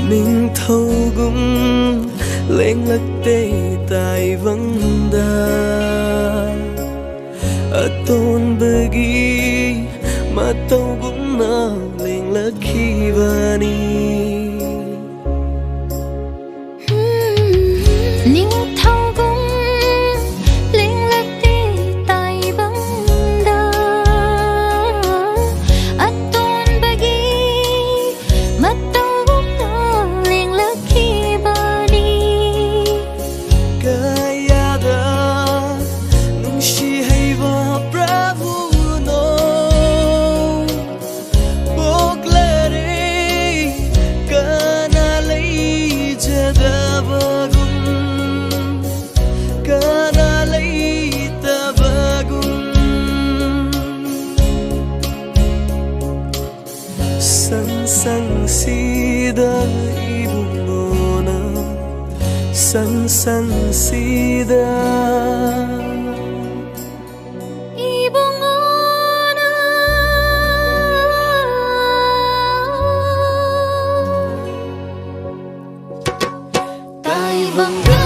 mình thâu cũng lên lắc tê tại vắng đà ở tôn bagi mà tâu cũng na lên lắc khi vani sang sida ibungona sang sida ibungona tai bangga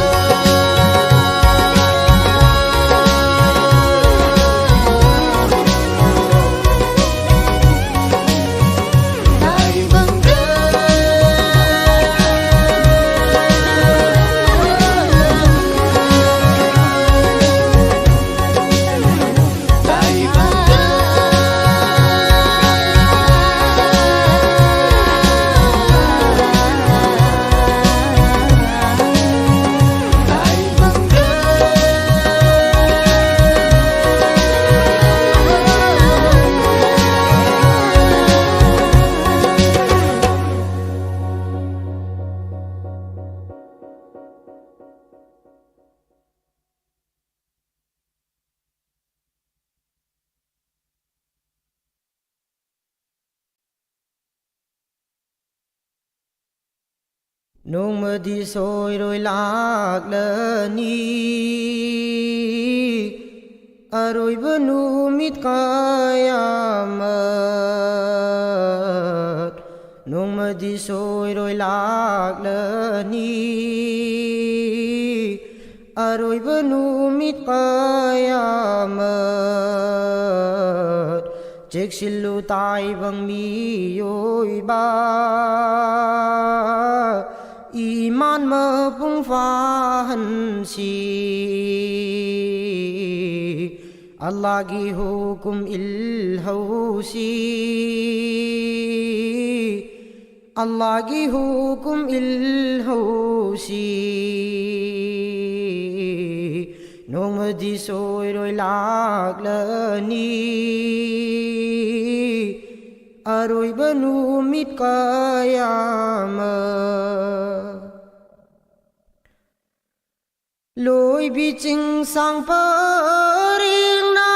nông mơ đi soi rồi lạc lơ ni rồi benu mít kaya mơ nông mơ đi soi rồi lạc lơ ni rồi benu mít kaya mơ chek silu tai bang mi yoi ba iman mơ pung pha han si Allah ki hukum il hau si Allah ki hukum il hau si nong mơ đi soi rồi lạc lơ ni rồi benu mít kaya mơ lối bi chinh sang pa riêng na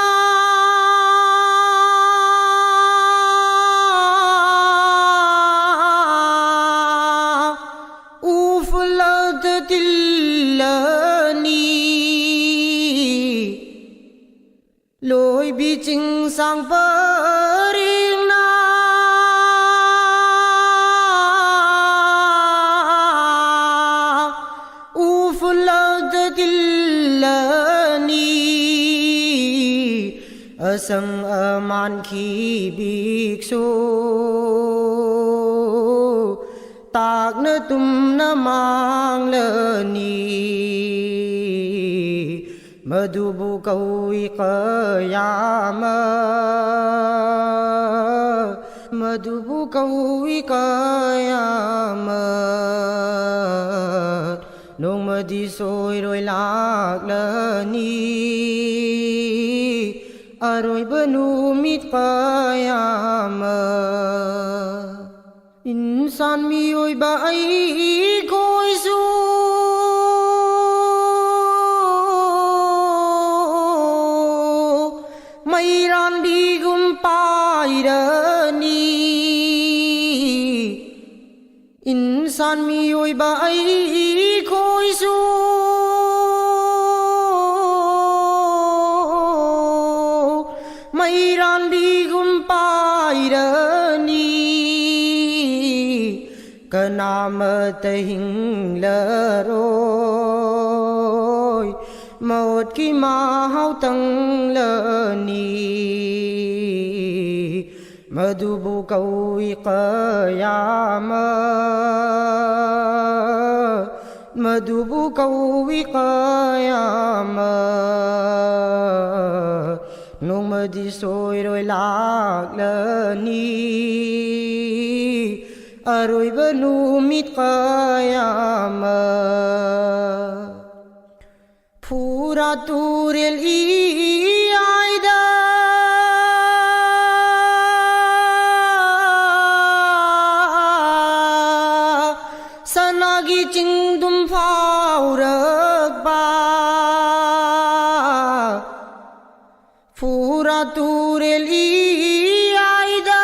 uflad dillani lối bi chinh sang pa riêng na sang aman khi biksu tak na tum na mang lơ ni madhubu kaui kayama madhubu kaui kayama nong mơ đi soi rồi lạc lơ ni rồi benu mít kaya mơ insan mi oi ba ai koi su mai ran đi gum pai ra ni insan mi oi ba ai koi su mai ran đi gum pai ra ni Kanam tehing leroi Maut ki mahau tang le ni Madubu kawi qiyamah Madubu kawi qiyamah Nung madi soi roi lạc le ni Aroi benumit qiyamah Pura turil iayda Sanagi ching dum phao rực ba Pura turil iayda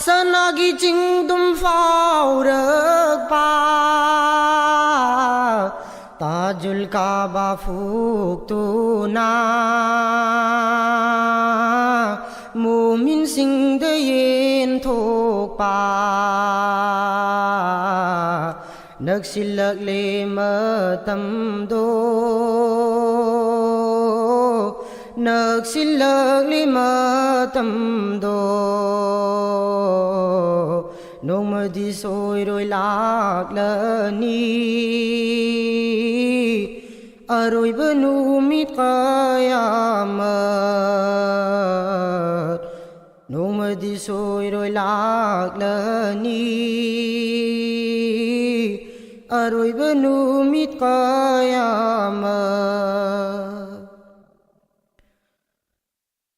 Sanagi ching dum phao rực ba Tajul Kaaba phúc tu na Mumin sinh de yen thok pa Nak silak le ma tam do Nak silak le ma tam do Nông mà đi soi rồi lạc lơ ni Rồi benumit qiyamah Nông mà đi soi rồi lạc lơ ni Rồi benumit qiyamah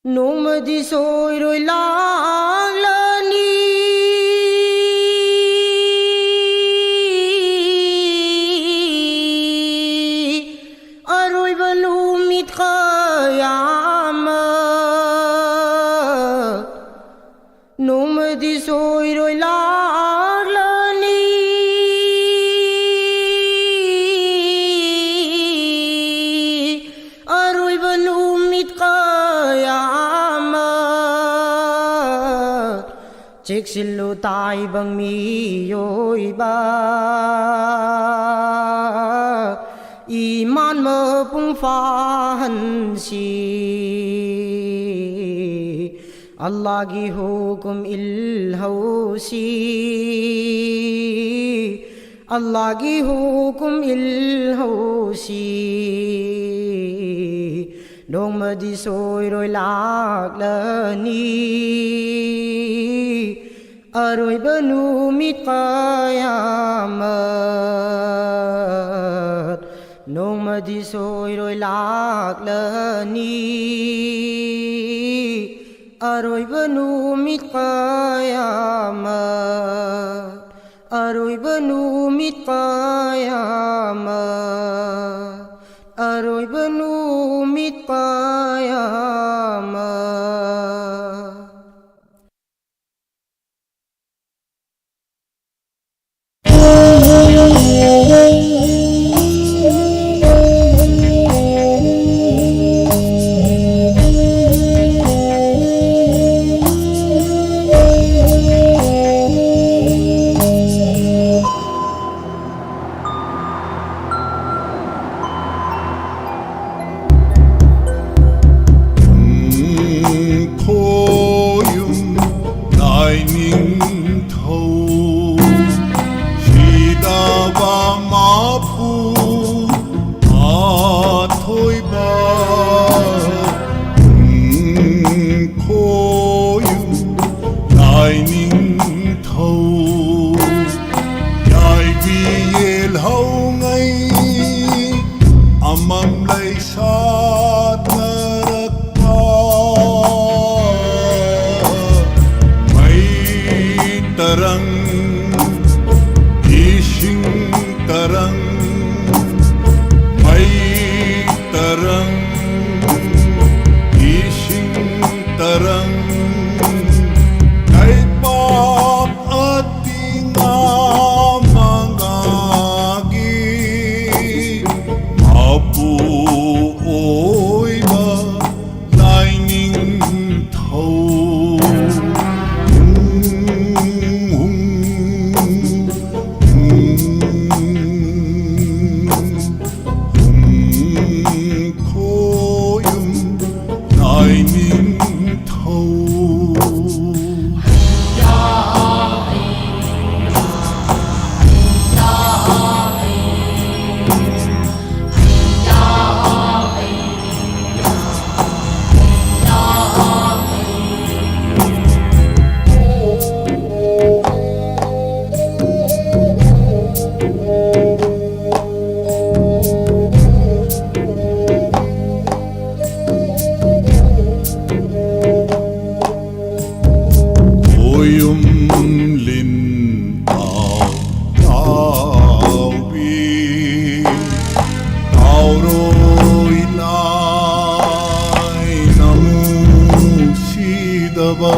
Nông mà đi soi rồi lạc lơ ni Rồi benumit qiyamah Nông mà đi soi rồi lạc lơ ni Rồi benumit qiyamah Chik silu tai bang mi yoi ba Iman mơ pung pha han si Allah ki hukum il hau si Allah ki hukum il hau si Nông mà đi soi rồi lạc lơ ni Rồi benumit qiyamah Nông mà đi soi rồi lạc lơ ni Rồi benumit qiyamah Rồi benumit qiyamah Rồi benumit qiyamah daba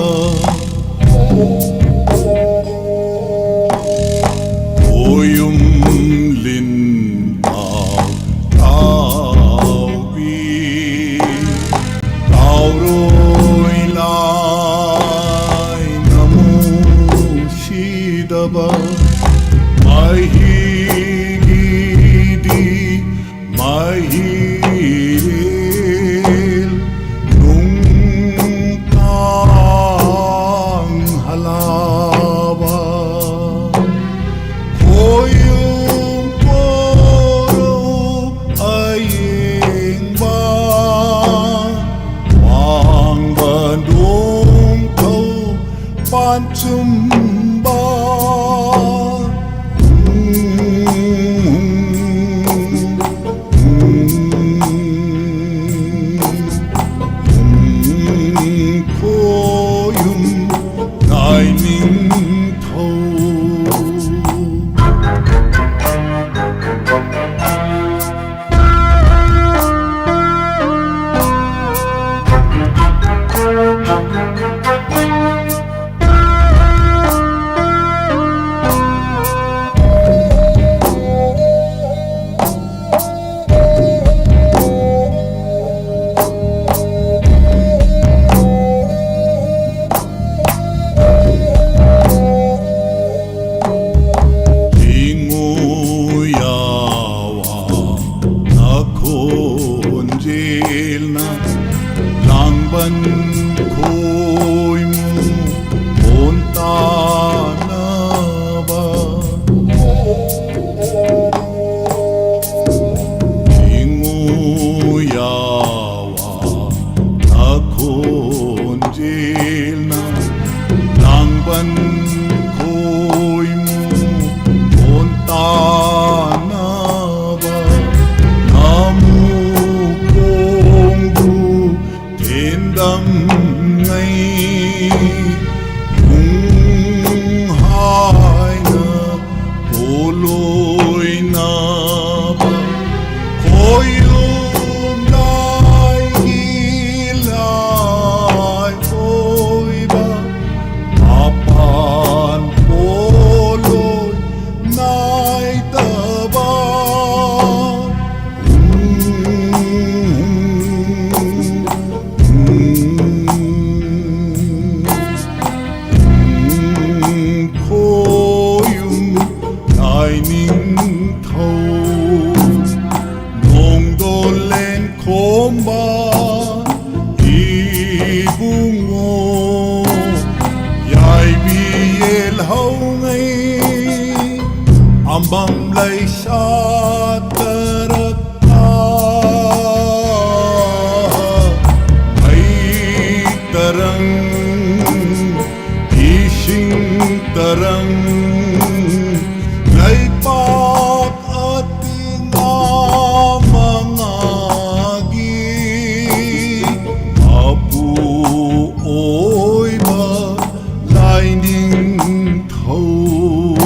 oyum lin tao tao bi tao roi lai namu shi daba mai hi di mai hi Ambam lai sa tarata ai tarang ishing tarang lai pak ating amangagi apu oi ba lai ning thâu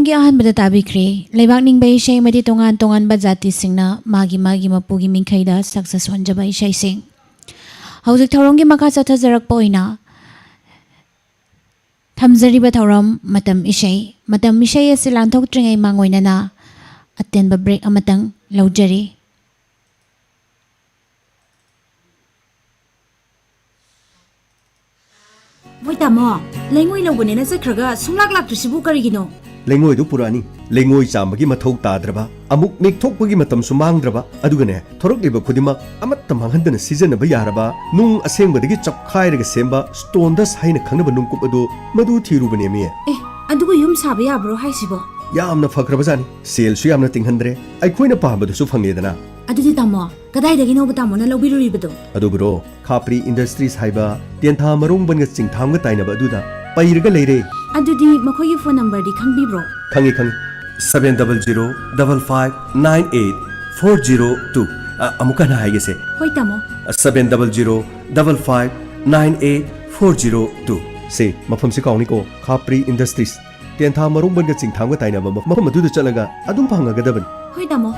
ꯊꯧꯔꯝꯒꯤ ꯑꯍꯥꯟꯕꯗ ꯇꯥꯕꯤꯈ꯭ꯔꯦ ꯂꯩꯕꯥꯛ ꯅꯤꯡꯕ ꯏꯁꯩ ꯑꯃꯗꯤ ꯇꯣꯉꯥꯟ ꯇꯣꯉꯥꯟꯕ ꯖꯥꯇꯤꯁꯤꯡꯅ ꯃꯥꯒꯤ ꯃꯄꯨꯒꯤ ꯃꯤꯡꯈꯩꯗ ꯁꯛꯆ ꯁꯣꯟꯖꯕ ꯏꯁꯩꯁꯤꯡ ꯍꯧꯖꯤꯛ ꯊꯧꯔꯝꯒꯤ ꯃꯈꯥ ꯆꯠꯊꯖꯔꯛꯄ ꯑꯣꯏꯅ ꯊꯝꯖꯔꯤꯕ ꯊꯧꯔꯝ ꯃꯇꯝ ꯏꯁꯩ ꯑꯁꯤ ꯂꯥꯟꯊꯣꯛꯇ꯭ꯔꯤꯉꯩ ꯃꯥꯡꯑꯣꯏꯅꯅ ꯑꯇꯦꯟꯕ ꯕ꯭ꯔꯦꯛ ꯑꯃꯇꯪ ꯂꯧꯖꯔꯤ ꯃꯣꯏ ꯇꯥꯃꯣ ꯂꯩꯉꯣꯏ ꯂꯧꯕꯅꯦꯅ ꯆꯠꯈ꯭ꯔꯒ ꯁꯨꯡꯂꯥꯛ ꯂꯥꯛꯇ꯭ꯔꯤꯁꯤꯕꯨ ꯀꯔꯤꯒꯤꯅꯣ ꯂꯩꯉꯣꯏꯗꯨ ꯄꯨꯔꯛꯑꯅꯤ ꯂꯩꯉꯣꯏ ꯆꯥꯝꯕꯒꯤ ꯃꯊꯧ ꯇꯥꯗ꯭ꯔꯕ ꯑꯃꯨꯛ ꯅꯦꯛꯊꯣꯛꯄꯒꯤ ꯃꯇꯝꯁꯨ ꯃꯥꯡꯗ꯭ꯔꯕ ꯑꯗꯨꯒꯅꯦ ꯊꯣꯔꯛꯂꯤꯕ ꯈꯨꯗꯤꯡꯃꯛ ꯑꯃꯠꯇ ꯃꯥꯡꯍꯟꯗꯅ ꯁꯤꯖꯤꯟꯅꯕ ꯌꯥꯔꯕ ꯅꯨꯡ ꯑꯁꯦꯡꯕꯗꯒꯤ ꯆꯞꯈꯥꯏꯔꯒ ꯁꯦꯝꯕ ꯁ꯭ꯇꯣꯟ ꯗꯁ ꯍꯥꯏꯅ ꯈꯪꯅꯕ ꯅꯨꯡꯀꯨꯞ ꯑꯗꯨ ꯃꯗꯨ ꯊꯤꯔꯨꯕꯅꯦꯃꯤ ꯑꯗꯨꯒ ꯌꯨꯝ ꯁꯥꯕ ꯌꯥꯕ꯭ꯔꯣ ꯍꯥꯏꯁꯤꯕꯣ ꯌꯥꯝꯅ ꯐꯈ꯭ꯔꯕꯖꯥꯠꯅꯤ ꯁꯦꯜꯁꯨ ꯌꯥꯝꯅ ꯇꯤꯡꯍꯟꯗ꯭ꯔꯦ ꯑꯩꯈꯣꯏꯅ ꯄꯥꯝꯕꯗꯨꯁꯨ ꯐꯪꯉꯦꯗꯅ ꯑꯗꯨꯗꯤ ꯇꯥꯃꯣ ꯀꯗꯥꯏꯗꯒꯤꯅꯣꯕ ꯇꯥꯃꯣꯅ ꯂꯧꯕꯤꯔꯨꯔꯤꯕꯗꯣ ꯑꯗꯨꯕꯨꯔꯣ ꯈꯥꯄ꯭ꯔꯤ ꯏꯟꯗꯁꯇ꯭ꯔꯤꯁ ꯍꯥꯏꯕ ꯇꯦꯟꯊꯥ ꯃꯔꯣꯡꯕꯟꯒ ꯆꯤꯡꯊꯥꯝꯒ ꯇꯥꯏꯅꯕ ꯑꯗꯨꯗ ꯄꯩꯔꯒ ꯂꯩꯔꯦ ꯑꯗꯨꯗꯤ ꯃꯈꯣꯏꯒꯤ ꯐꯣꯟ ꯅꯝꯕꯔꯗꯤ ꯈꯪꯕꯤꯕ꯭ꯔో ꯈꯪꯉꯤ 70055402 ꯑꯃꯨꯛꯀ ꯍꯟꯅ ꯍꯥꯏꯒꯦꯁꯦ ꯍꯣꯏ ꯇꯥꯃꯣ 70055402 ꯁꯦ ꯃꯐꯝꯁꯤ ꯀꯥꯎꯅꯤꯀꯣ ꯈꯥꯄ꯭ꯔꯤ ꯏꯟꯗꯁꯇ꯭ꯔꯤꯁ ꯇꯦꯟꯊꯥ ꯃꯔꯣꯡꯕꯟꯒ ꯆꯤꯡꯊꯥꯝꯒ ꯇꯥꯏꯅꯕ ꯃꯐꯝ ꯑꯗꯨꯗ ꯆꯠꯂꯒ ꯑꯗꯨꯝ ꯐꯪꯉꯒꯗꯕꯅꯤ ꯍꯣꯏ ꯇꯥꯃꯣ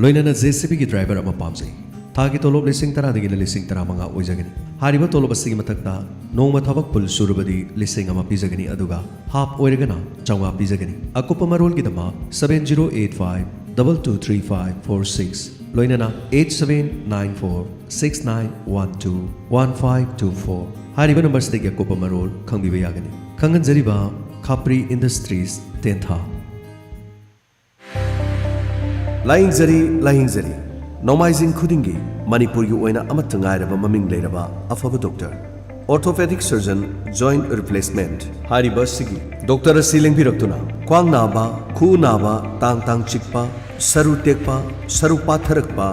ꯂꯣꯏꯅꯅ JCBꯒꯤ ꯗ꯭ꯔꯥꯏꯚꯔ ꯑꯃ ꯄꯥꯝꯖꯩ ꯊꯥꯒꯤ ꯇꯣꯂꯣꯞ 10,000ꯗꯒꯤꯅ 15,000 ꯑꯣꯏꯖꯒꯅꯤ ꯍꯥꯏꯔꯤꯕ ꯇꯣꯂꯣꯞ ꯑꯁꯤꯒꯤ ꯃꯊꯛꯇ ꯅꯣꯡꯃ ꯊꯕꯛ ꯄꯨꯜ ꯁꯨꯔꯕꯗꯤ 1,000 ꯄꯤꯖꯒꯅꯤ ꯑꯗꯨꯒ ꯍꯥꯞ ꯑꯣꯏꯔꯒꯅ 900 ꯄꯤꯖꯒꯅꯤ ꯑꯀꯨꯞꯄ ꯃꯔꯣꯜꯒꯤꯗꯃꯛ 7085223546 लोइनना 879469121524 हारिबा नंबर से अकोप मरोल खंगबीबा यागनी खंगनजरीबा खापरी इंडस्ट्रीज तेंथा लाइंगजरी नोमाइजिंग खुदिंगी मणिपुर की ओइना अमत ngairaba maming leiraba afaba doctor orthopedic surgeon joint replacement हारिबा सिगी डॉक्टर असि लेंबिरक्तुना क्वांग नाबा खु नाबा तांग चिकपा सरू टेकपा सरू पाथरकपा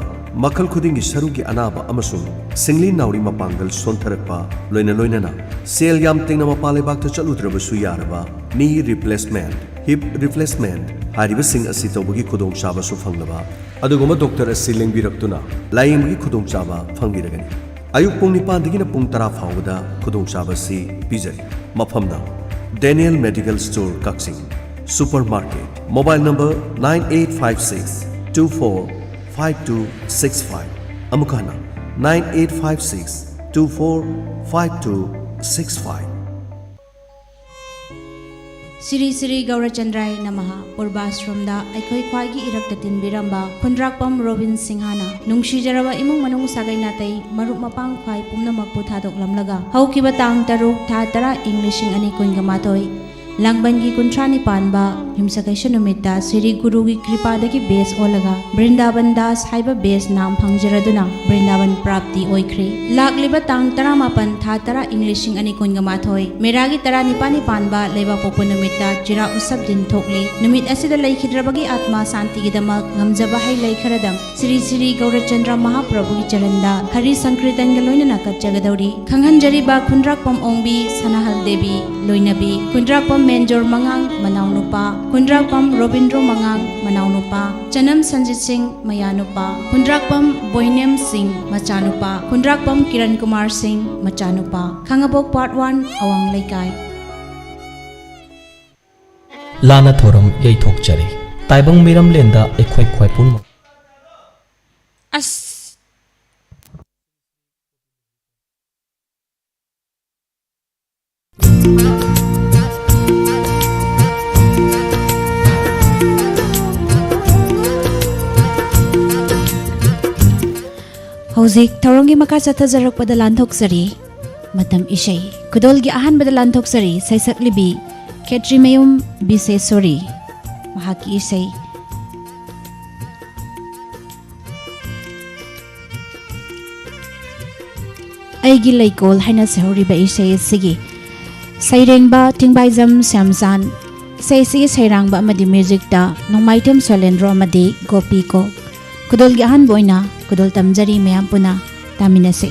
मखल खुदिंगी सरू की अनाबा अमसुंग सिंगली नाउरी मपांगल सोंथरकपा लोइना सेल याम तेंगना मपालेबाक त चलुद्रबसु यारबा नी रिप्लेसमेंट हिप रिप्लेसमेंट हारिबा सिंग असि तौबगी खुदोंग चाबासु फंगलबा अदुगुमा डॉक्टर असि लेंबिरक्तुना लायेंबगी खुदोंग चाबा फंगिरगनी अयुक पुंग 9 दगिना पुंग 10 फावदा खुदोंग चाबासि पिजरी मफमना Daniel medical store Kakching supermarket mobile number 9856245265 अमुकाना 9856245265 Siri Siri Gaurachandrai Namaha Purbashramda Aikoi Khwaigi Iraktatin Biramba Khundrakpam Robin Singhana Nungshijarawa Imung Manung Sagai Natai Marup Mapang Khwai Pumnamakpu Thadoklamlaga Haukiba Tang Taruk Tha Tara Englishing Ani Kungamatoi Langbangi Kuntrani Panba Yumsakaisha Numita Siri Gurugi Kripadagi Base Olaga Brindaban Das Haiba Base Nam Phangjaraduna Brindaban Prapti Oikri Lakliba Tang Tara Mapan Tha Tara Englishing Ani Kungamatoi Meragi Tara Nipani Panba Leba Popunumita Jira Usab Din Thokli Numit Asida Laikhidrabagi Atma Santi Gidamak Ngamjaba Hai Laikharadam Siri Siri Gaurachandra Mahaprabhu Charanda Hari Sankritan Galoina Nakachagadauri Khanghanjariba Khundrakpam Ongbi Sanahal Devi Loinabi Khundrakpam Menjor Mangang Manaunupa Khundrakpam Robindro Mangang Manaunupa Chanam Sanjit Singh Mayanupa Khundrakpam Boinem Singh Machanupa Khundrakpam Kiran Kumar Singh Machanupa Khangabok Part 1 Awang Laikai लाना थोरम यही थोक चरे ताइबंग मिरम लेंदा एक खोई पुन अस Hauzik Taurongi Maka Chathajarakpada Lanthokzari Matam Ishai Kudolgi Ahanbada Lanthokzari Saisak Libi Ketrimayum Bisesori Mahaki Isai Aigi Laikol Haina Sahuriba Isai Sigi Sairengba Tingbaizam Samsan Saisi Sairangba Amadi Music Da Nongmaitem Solendro Amadi Gopi Ko Kudolgi Ahan Boina Kudol Tamjari Mayam Puna Taminase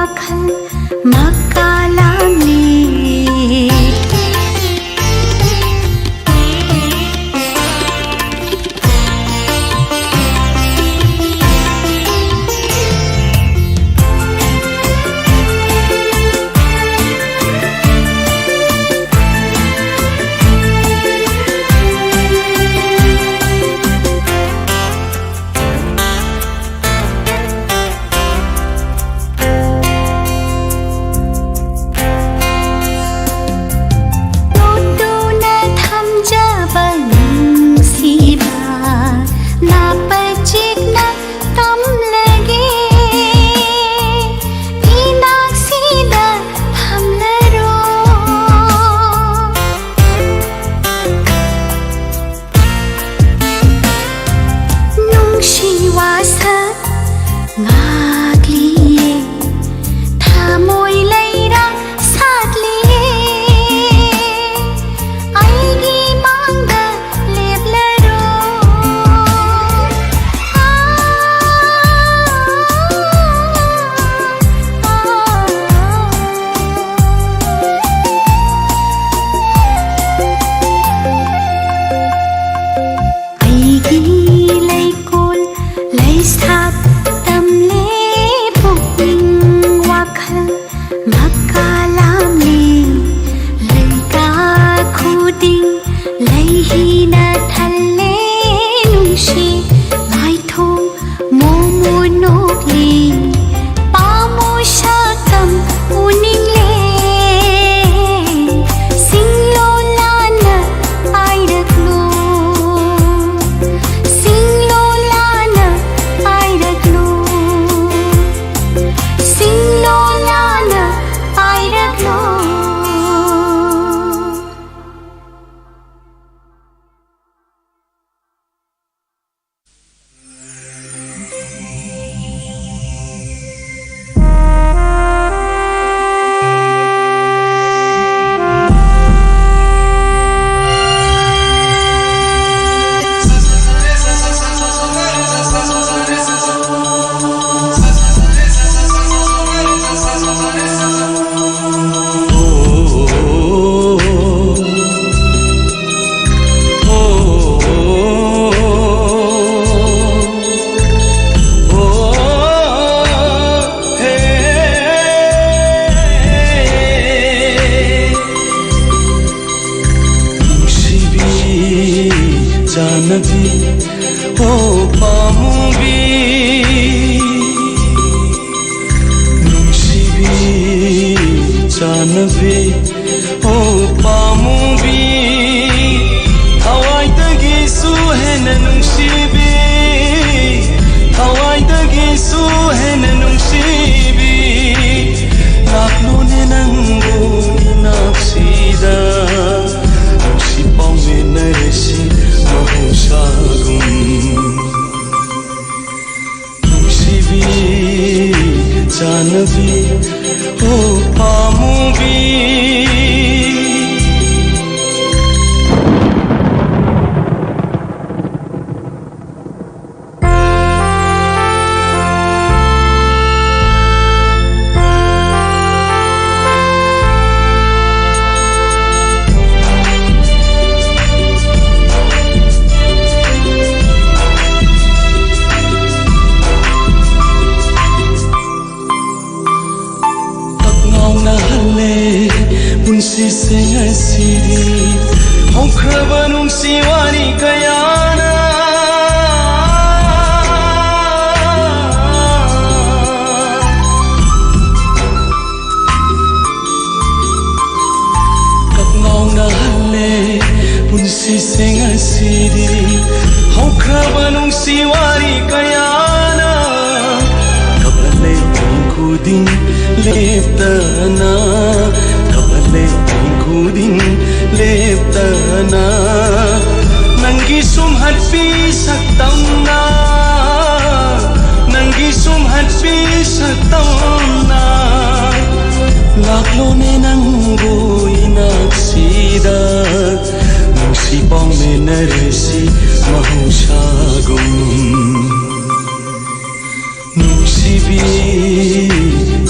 wakhal makalamli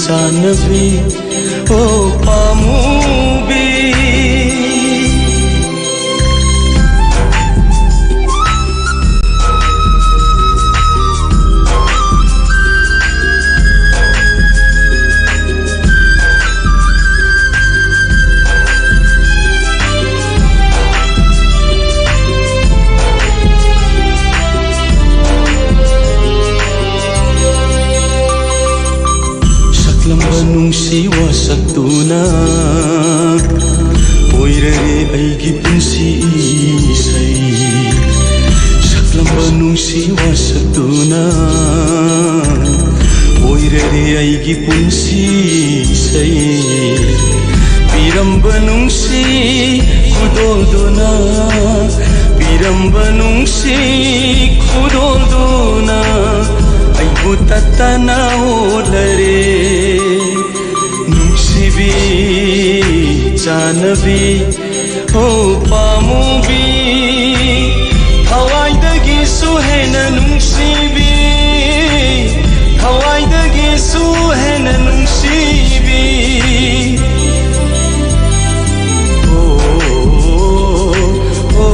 Janvi ओ पामूबी nungsi wasatuna oirere aigi punsi isai saklamba nungsi wasatuna oirere aigi punsi isai piramba nungsi khudolduna piramba nungsi khudolduna aibu tatana olare Janvi हो पामूबी हवाईदगी सुहेन नुंसीबी हवाईदगी सुहेन नुंसीबी ओ ओ ओ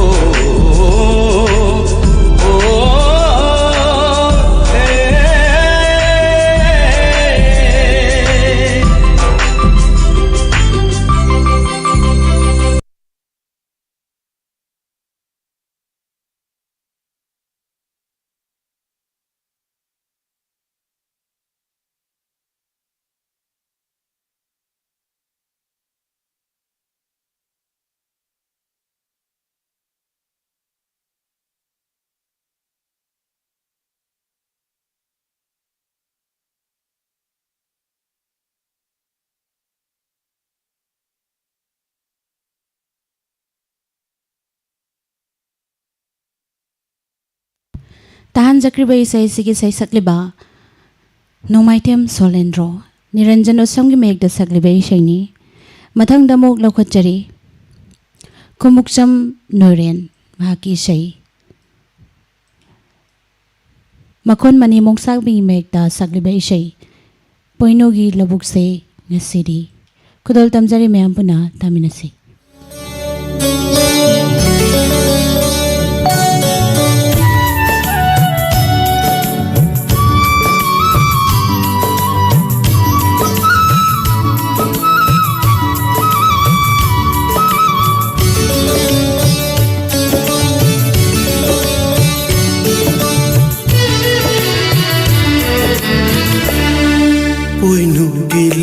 ताहान जक्रिबा इसै सिगी सै सकलिबा नोमाइटेम सोलेंद्रो निरंजन ओसम की मेघ सकलिबा इसैनी मथंग दमोक लौखचरी कुमुक्चम नोरेन माकी इसै मखोन मनी मोक्साक बी मेघ सकलिबा इसै पोइनोगी लबुक से ngasidi खुदोल तमजरी मैम पुना तामिनसी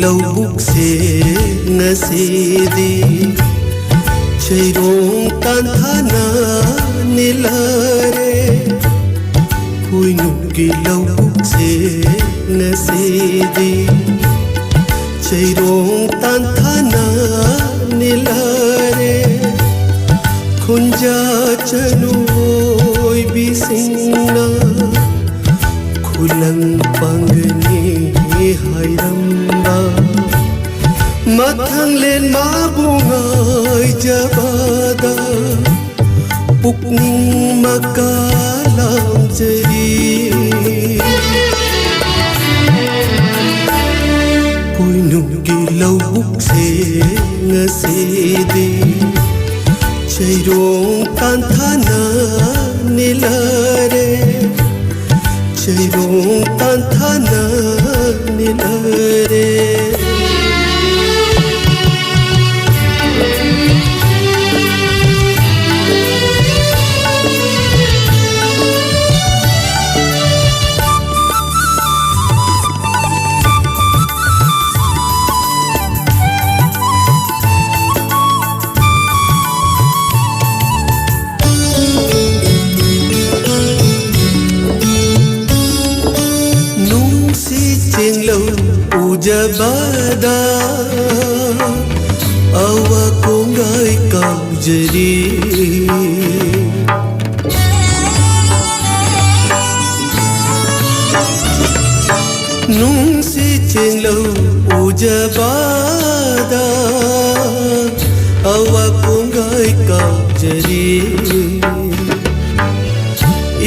लौबुक से नसीदी चैरों तांथाना निलारे पुइनुकी लौबुक से नसीदी चैरों तांथाना निलारे खुंजा चनुओय बिसिंगना खुलंग पंगनी हायरम्बा मथंग लेन माबुंगाय जबादा पुकनिंग मकालाम जरी पुइनुगी लौबुक से ngasidi चैरों तांथाना निलारे चैरों तांथाना निलारे Jabada awak kongai kau jadi nung si cenglo ujabada awak kongai kau jadi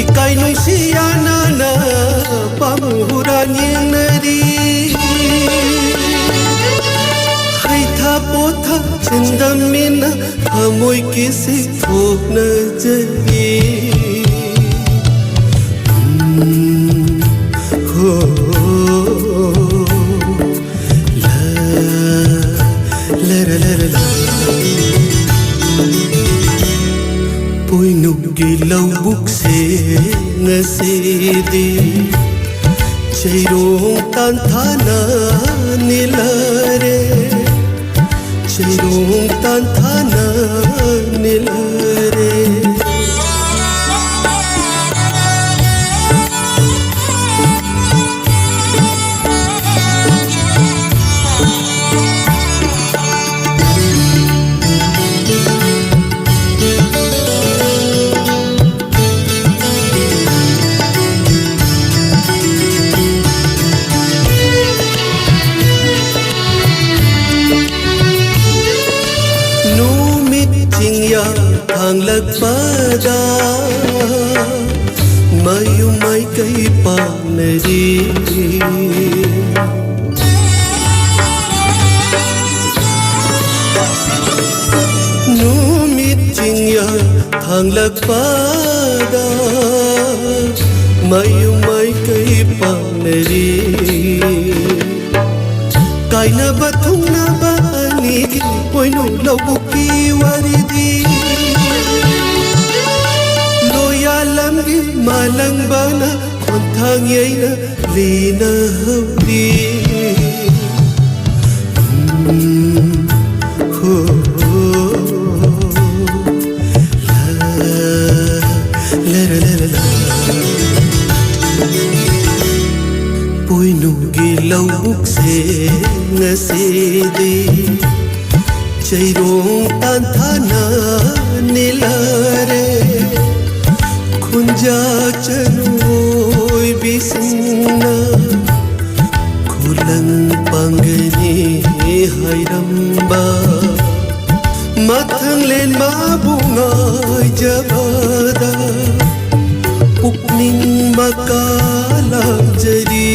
ikai nung si anana pamuhuran yang nadi चिंदमिना हमोई किसी थोक नजरी हो ला ला ला ला ला Puinugi laubuk se ngasidi Chairong tanthana nilare Chairong tanthana nilare Pada mayu mai kai panari nu meeting ya thanglak pada mayu mai kai panari kaina bathung na bani poinu lobuki waridi Lamgi malang bana kontang yaina lina hawdi ho la la la la Puinugi laubuk se ngasidi Chairong tanthana nilare Kunja chanoi bisina Kulang panggani hairamba Mathang len mabungai jabada Pukning makalang jadi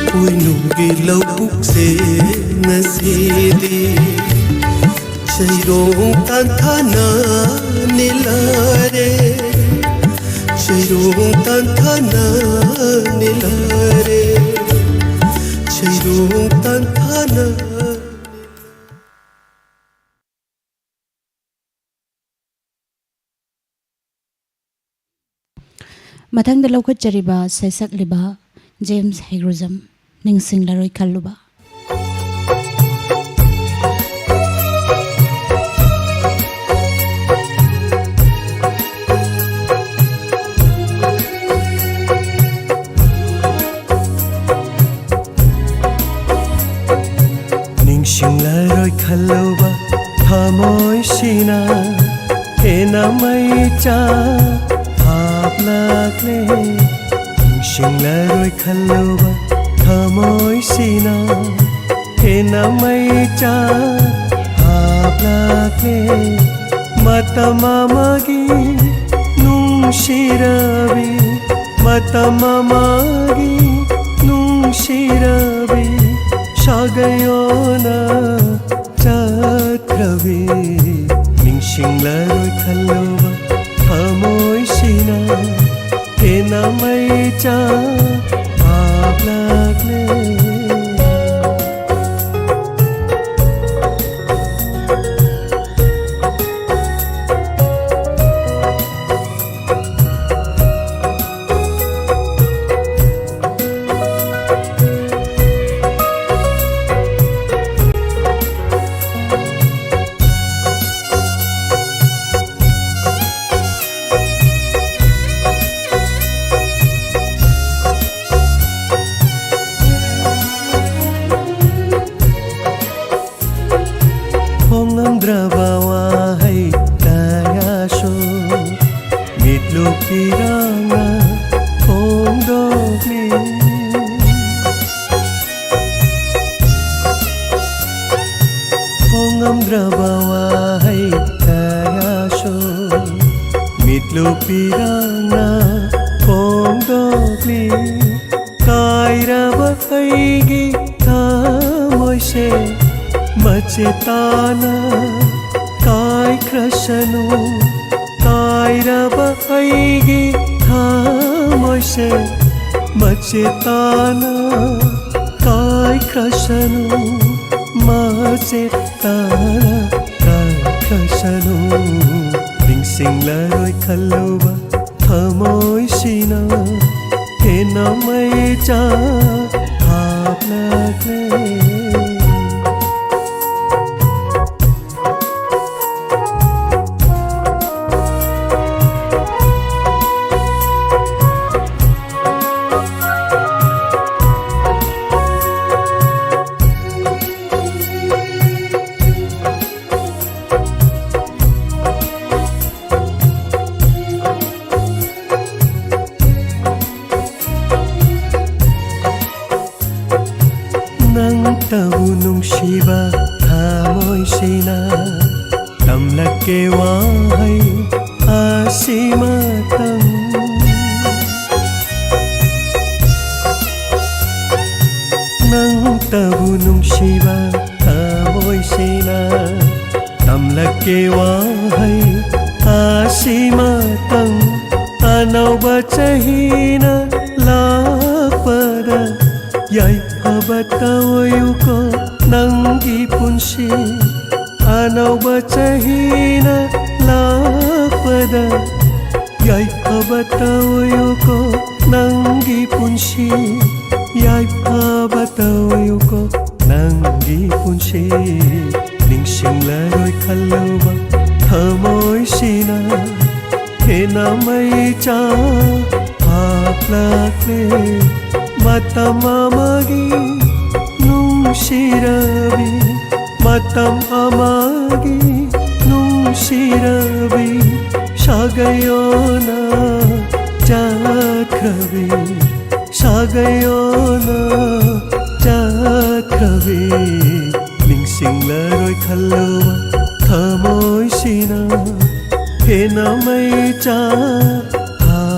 Puinugi laubuk se nasidi Chairong tanthana nilare Chairong tanthana nilare Chairong tanthana Mathangda lawkhatchariba saisakliba James Hegroism ningsinglaroi khalluba Ningsinglaroi khalluba thamoi sina ena mai cha lakle Ningsinglaroi khalluba thamoi sina ena mai cha lakle matamamagi nungshirabi matamamagi nungshirabi shagayona chakrabi Ningsinglaroi khalluba thamoi sina ena mai cha lakle Lupirana Pongdokli Kairaba Kaigi ꯃꯆꯦꯇꯥꯅ ꯀꯥꯏꯈ꯭ꯔꯁꯅꯨ ꯀꯥꯏꯔꯕ ꯑꯩꯒꯤ ꯊꯃꯣꯏꯁꯦ ꯃꯆꯦꯇꯥꯅ ꯀꯥꯏꯈ꯭ꯔꯁꯅꯨ ꯃꯆꯦꯇꯥꯅ ꯀꯥꯏꯈ꯭ꯔꯁꯅꯨ ꯅꯤꯡꯁꯤꯡꯂꯔꯣꯏ ꯈꯜꯂꯨꯕ ꯊꯃꯣꯏꯁꯤꯅ ꯍꯦꯟꯅ ꯃꯩ ꯆꯥꯛꯂꯛꯂꯦ ꯅꯪꯇꯕꯨ ꯅꯨꯡꯁꯤꯕ ꯊꯃꯣꯏꯁꯤꯅ ꯇꯝꯂꯛꯀꯦ ꯋꯥꯍꯩ ꯑꯁꯤꯃꯇꯪ ꯅꯪꯇꯕꯨ ꯅꯨꯡꯁꯤꯕ ꯊꯃꯣꯏꯁꯤꯅ ꯇꯝꯂꯛꯀꯦ ꯋꯥꯍꯩ ꯑꯁꯤꯃꯇꯪ ꯑꯅꯧꯕ ꯆꯍꯤꯅ ꯂꯥꯛꯄꯗ ꯌꯥꯏꯐꯕ ꯇꯧꯌꯨꯀꯣ ꯅꯪꯒꯤ ꯄꯨꯟꯁꯤ ꯑꯅꯧꯕ ꯆꯍꯤꯅ ꯂꯥꯛꯄꯗ ꯌꯥꯏꯐꯕ ꯇꯧꯌꯨꯀꯣ ꯅꯪꯒꯤ ꯄꯨꯟꯁꯤ ꯌꯥꯏꯐꯕ ꯇꯧꯌꯨꯀꯣ ꯅꯪꯒꯤ ꯄꯨꯟꯁꯤ ꯅꯤꯡꯁꯤꯡꯂꯔꯣꯏ ꯈꯜꯂꯨꯕ ꯊꯃꯣꯏꯁꯤꯅ ꯍꯦꯟꯅ ꯃꯩ ꯆꯥꯛꯂꯛꯂꯦ ꯃꯇꯝ ꯑꯃꯒꯤ ꯅꯨꯡꯁꯤꯔꯕꯤ ꯃꯇꯝ ꯑꯃꯒꯤ ꯅꯨꯡꯁꯤꯔꯕꯤ ꯁꯥꯒꯩꯌꯣꯅ ꯆꯠꯈ꯭ꯔꯕꯤ ꯁꯥꯒꯩꯌꯣꯅ ꯆꯠꯈ꯭ꯔꯕꯤ ꯅꯤꯡꯁꯤꯡꯂꯔꯣꯏ ꯈꯜꯂꯨꯕ ꯊꯃꯣꯏꯁꯤꯅ ꯍꯦꯟꯅ ꯃꯩ ꯆꯥꯛꯂꯛꯂꯦ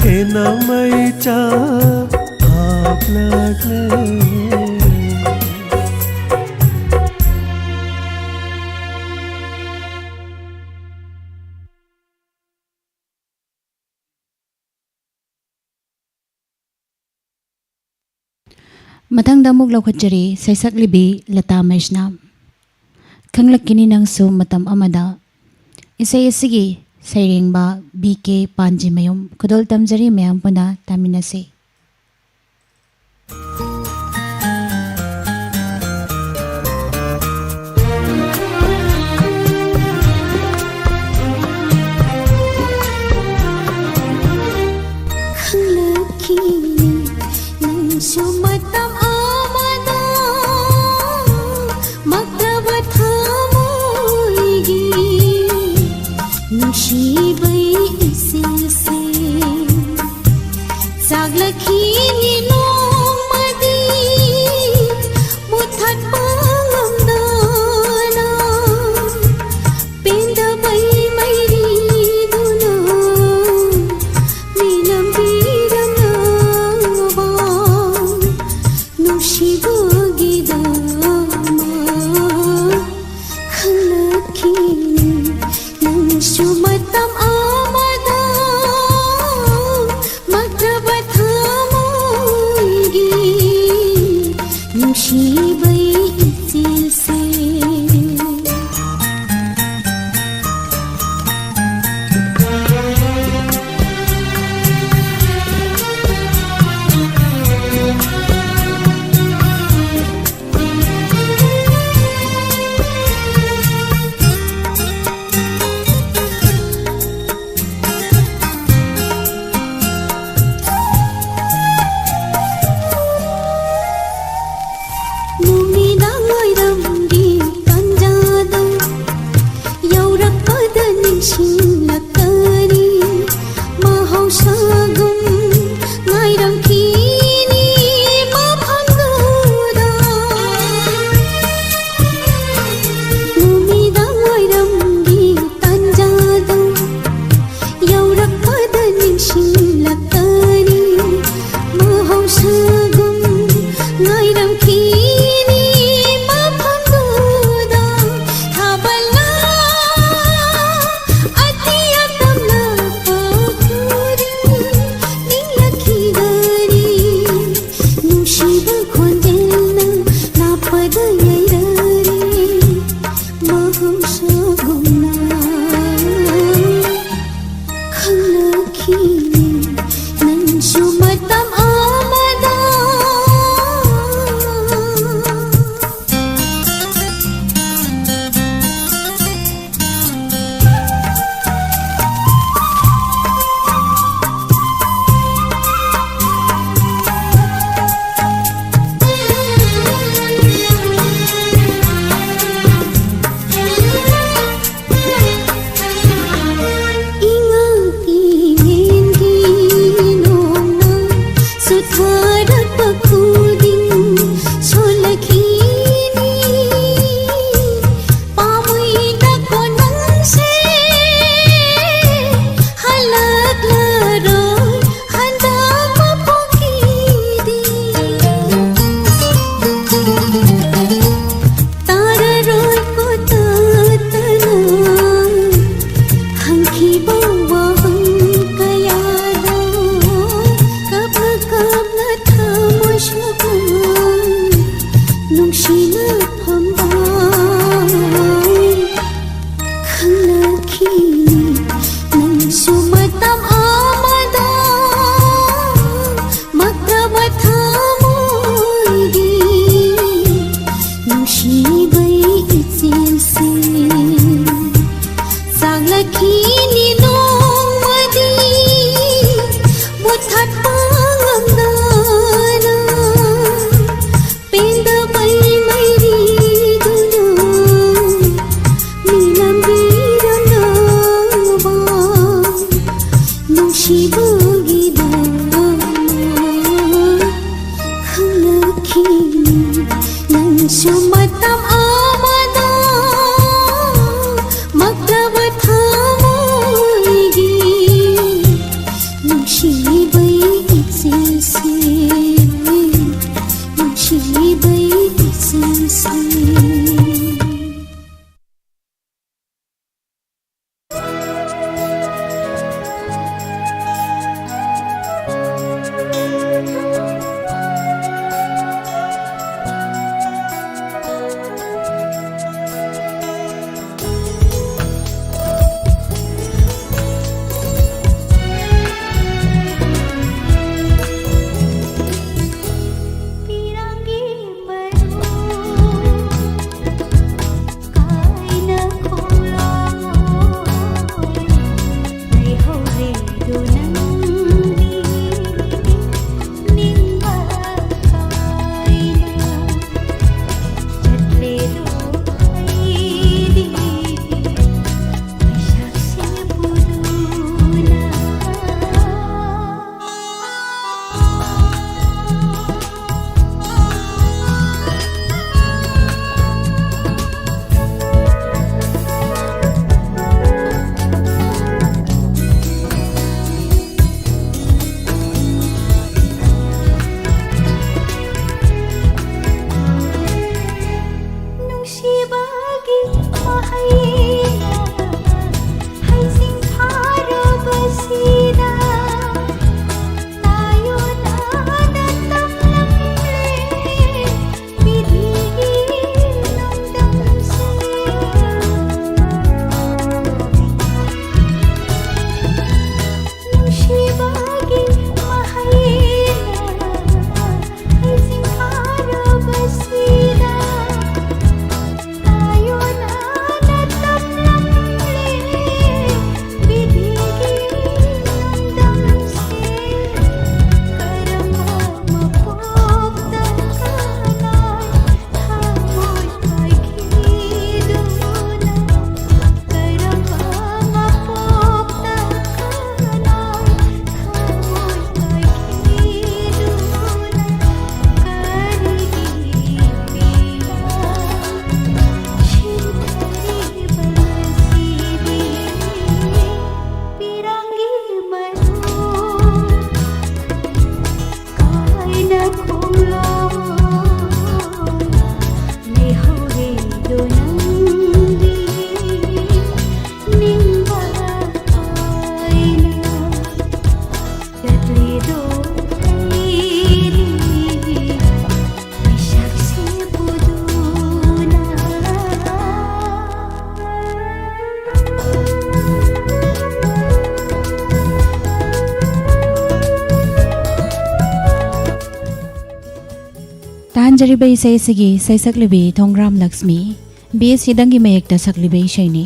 ꯍꯦꯟꯅ ꯃꯩ ꯆꯥꯛꯂꯛꯂꯦ ꯃꯊꯪꯗ ꯑꯃꯨꯛ ꯂꯧꯈꯠꯆꯔꯤ ꯁꯩꯁꯛꯂꯤꯕꯤ ꯂꯇꯥ ꯃꯩꯁꯅꯥꯝ ꯈꯪꯂꯛꯈꯤꯅꯤ ꯅꯪꯁꯨ ꯃꯇꯝ ꯑꯃꯗ ꯏꯁꯩ ꯑꯁꯤꯒꯤ ꯁꯩꯔꯦꯡꯕ ꯕꯤ.ꯀꯦ. ꯄꯥꯟꯖꯤꯃꯌꯨꯝ ꯈꯨꯗꯣꯜ ꯇꯝꯖꯔꯤ ꯃꯌꯥꯝ ꯄꯨꯟꯅ ꯇꯥꯃꯤꯟꯅꯁꯤ Mata ꯅꯨꯡꯁꯤꯕ ꯈꯣꯟꯖꯦꯜꯅ ꯂꯥꯞꯄꯗ ꯌꯩꯔꯔꯦ ꯃꯍꯧꯁꯥꯒꯨꯝꯅ ꯈꯪꯂꯛꯈꯤꯅꯤ ꯅꯪꯁꯨ ꯃꯇꯝ ꯑꯃꯗ ꯇꯥꯟꯖꯔꯤꯕ ꯏꯁꯩ ꯑꯁꯤꯒꯤ ꯁꯩꯁꯛꯂꯤꯕꯤ ꯊꯣꯡꯒ꯭ꯔꯥꯝ ꯂꯛꯁꯃꯤ ꯕꯤ.ꯑꯦꯁ. ꯍꯤꯗꯪꯒꯤ ꯃꯌꯦꯛꯇ ꯁꯛꯂꯤꯕ ꯏꯁꯩꯅꯤ.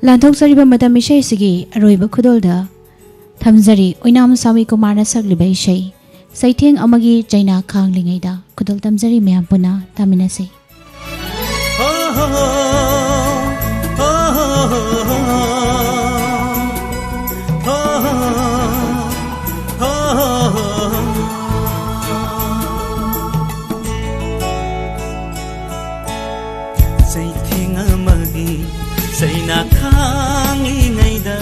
ꯂꯥꯟꯊꯣꯛꯆꯔꯤꯕ ꯃꯇꯝ ꯏꯁꯩ ꯑꯁꯤꯒꯤ ꯑꯔꯣꯏꯕ ꯈꯨꯗꯣꯜꯗ ꯊꯝꯖꯔꯤ ꯑꯣꯏꯅꯥꯝ ꯁꯥꯃꯤ ꯀꯨꯃꯥꯔꯅ ꯁꯛꯂꯤꯕ ꯏꯁꯩ ꯆꯩꯊꯦꯡ ꯑꯃꯒꯤ ꯆꯩꯅꯥ ꯈꯥꯡꯂꯤꯉꯩꯗ ꯈꯨꯗꯣꯜ ꯇꯝꯖꯔꯤ ꯃꯌꯥꯝ ꯄꯨꯟꯅ ꯇꯥꯃꯤꯟꯅꯁꯤ. Chaitheng amagi Chaina khangingayda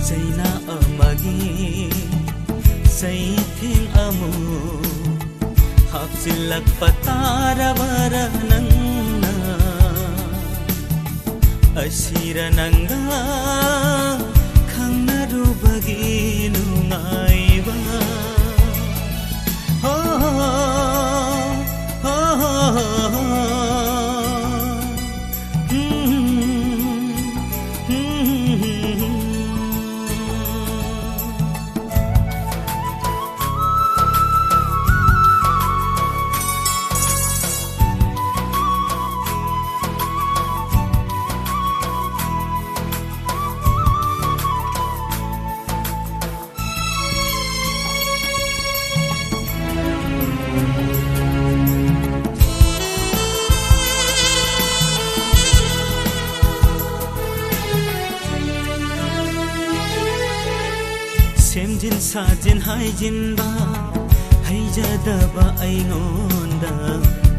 Chaina amagi Chaitheng amu Hapsilak patarabara nangna Asira nanga Khangnarubagi nungayba Semjin sajin haijin ba haijadaba aingonda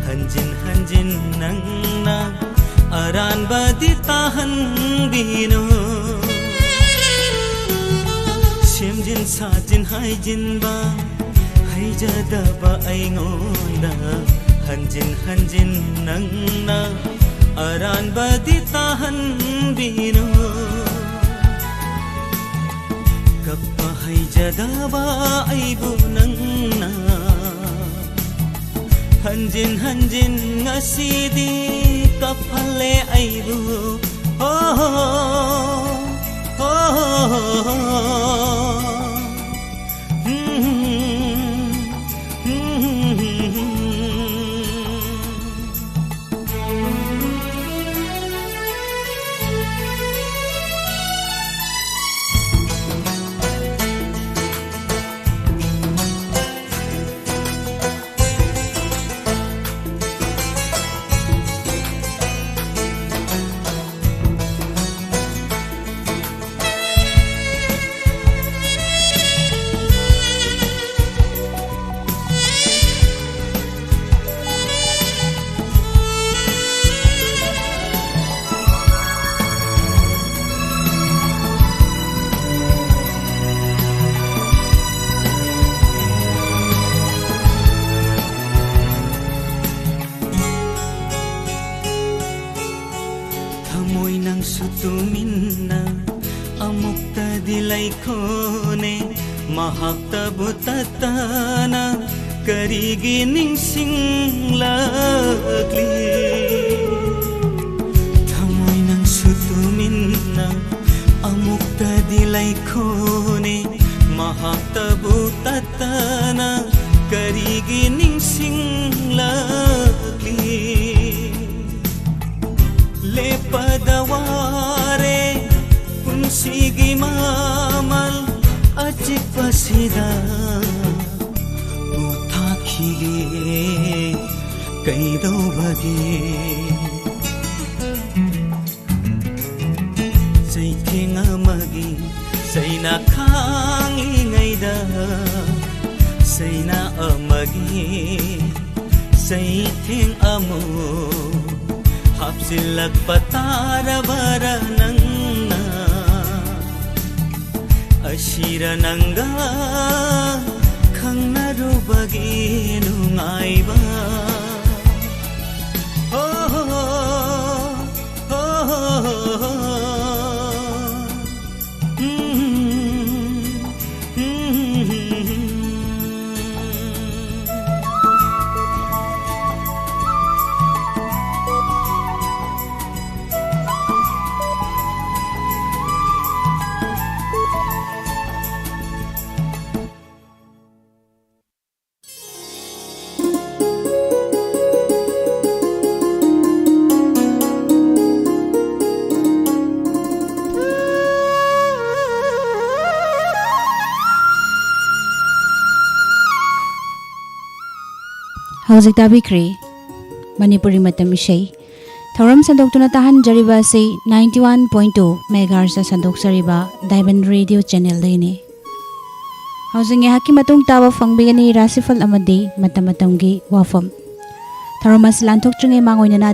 hanjin hanjin nangna aran badi tahan bino Semjin sajin haijin ba haijadaba aingonda hanjin hanjin nangna aran badi tahan bino Haijadaba aibu nangna Hanjin hanjin ngasidi kapale aibu ꯂꯩꯈꯣꯅꯦ ꯃꯍꯥꯛꯇꯕꯨ ꯇꯠꯇꯅ ꯀꯔꯤꯒꯤ ꯅꯤꯡꯁꯤꯡꯂꯛꯂꯤ ꯊꯃꯣꯏ ꯅꯪꯁꯨ ꯇꯨꯃꯤꯟꯅ ꯑꯃꯨꯛꯇꯗꯤ ꯂꯩꯈꯣꯅꯦ ꯃꯍꯥꯛꯇꯕꯨ ꯇꯠꯇꯅ ꯀꯔꯤꯒꯤ ꯅꯤꯡꯁꯤꯡꯂꯛꯂꯤ ꯂꯦꯞꯄꯗ ꯋꯥꯔꯦ ꯄꯨꯟꯁꯤꯒꯤ ꯃꯃꯜ ꯑꯆꯤꯛꯄꯁꯤꯗ ꯄꯨꯊꯥꯈꯤꯒꯦ ꯀꯩꯗꯧꯕꯒꯦ ꯆꯩꯊꯦꯡ ꯑꯃꯒꯤ ꯆꯩꯅ ꯈꯥꯡꯂꯤꯉꯩꯗ ꯆꯩꯅ ꯑꯃꯒꯤ ꯆꯩꯊꯦꯡ ꯑꯃꯨꯛ ꯍꯥꯞꯆꯤꯜꯂꯛꯄ ꯇꯥꯔꯕꯔ ꯅꯪꯅ ꯑꯁꯤꯔ ꯅꯪꯒ ꯈꯪꯅꯔꯨꯕꯒꯤ ꯅꯨꯡꯉꯥꯏꯕ ꯍꯣ ꯍꯣ ꯍꯣ ꯍꯣ ꯍꯧꯖꯤꯛ ꯇꯥꯕꯤꯈ꯭ꯔꯦ ꯃꯅꯤꯄꯨꯔꯤ ꯃꯇꯝ ꯏꯁꯩ ꯊꯧꯔꯝ ꯁꯟꯗꯣꯛꯇꯨꯅ ꯇꯥꯍꯟꯖꯔꯤꯕ ꯑꯁꯤ 91.2 ꯃꯦꯒꯥꯍꯔꯠꯖꯇ ꯁꯟꯗꯣꯛꯆꯔꯤꯕ ꯗꯥꯏꯃꯟ ꯔꯦꯗꯤꯑꯣ ꯆꯦꯅꯦꯜꯗꯒꯤꯅꯤ ꯍꯧꯖꯤꯛ ꯉꯥꯏꯍꯥꯛꯀꯤ ꯃꯇꯨꯡ ꯇꯥꯕ ꯐꯪꯕꯤꯒꯅꯤ ꯔꯥꯁꯤꯐꯜ ꯑꯃꯗꯤ ꯃꯇꯝ ꯃꯇꯝꯒꯤ ꯋꯥꯐꯝ ꯊꯧꯔꯝ ꯑꯁꯤ ꯂꯥꯟꯊꯣꯛꯇ꯭ꯔꯤꯉꯩ ꯃꯥꯡꯑꯣꯏꯅꯅ